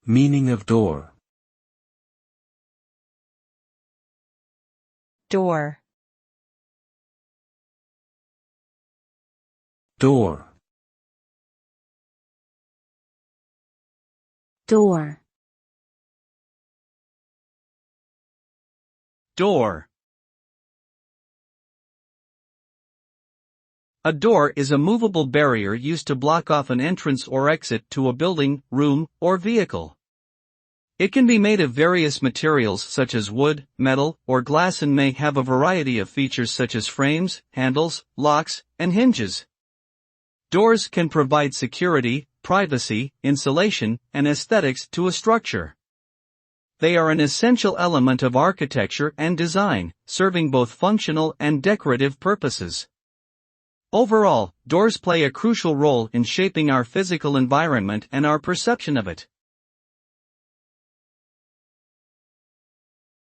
Meaning of door. Door. Door. Door. Door. A door is a movable barrier used to block off an entrance or exit to a building, room, or vehicle. It can be made of various materials such as wood, metal, or glass and may have a variety of features such as frames, handles, locks, and hinges. Doors can provide security, privacy, insulation, and aesthetics to a structure. They are an essential element of architecture and design, serving both functional and decorative purposes. Overall, doors play a crucial role in shaping our physical environment and our perception of it.